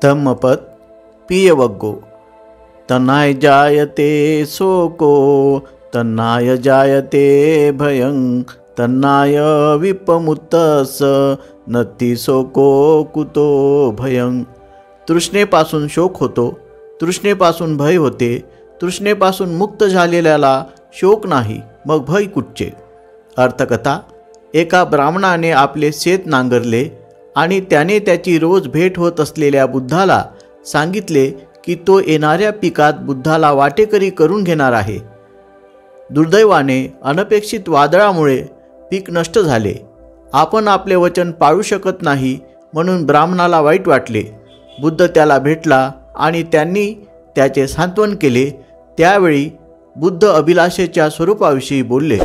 धम्मपद पियवग्गो। तन्नाय जायते शोको तन्नाय जायते भयं तन्नाय विपमुत्तस नत्ति शोको कुतो भयं। तृष्णेपासून शोक होतो, तृष्णेपासून भय होते, तृष्णेपासून मुक्त झालेल्याला शोक नाही, मग भय कुठचे। अर्थकथा। एका ब्राह्मणाने आपले शेत नांगरले आणि त्याने त्याची रोज भेट होत असलेल्या बुद्धाला सांगितले की तो येणाऱ्या पिकात बुद्धाला वाटेकरी करून घेणार आहे। दुर्दैवाने अनपेक्षित वादळामुळे पीक नष्ट झाले। आपण आपले वचन पाळू शकत नाही म्हणून ब्राह्मणाला वाईट वाटले। बुद्ध त्याला भेटला आणि त्यांनी त्याचे सांत्वन केले। त्यावेळी बुद्ध अभिलाषेच्या स्वरूपाविषयी बोलले।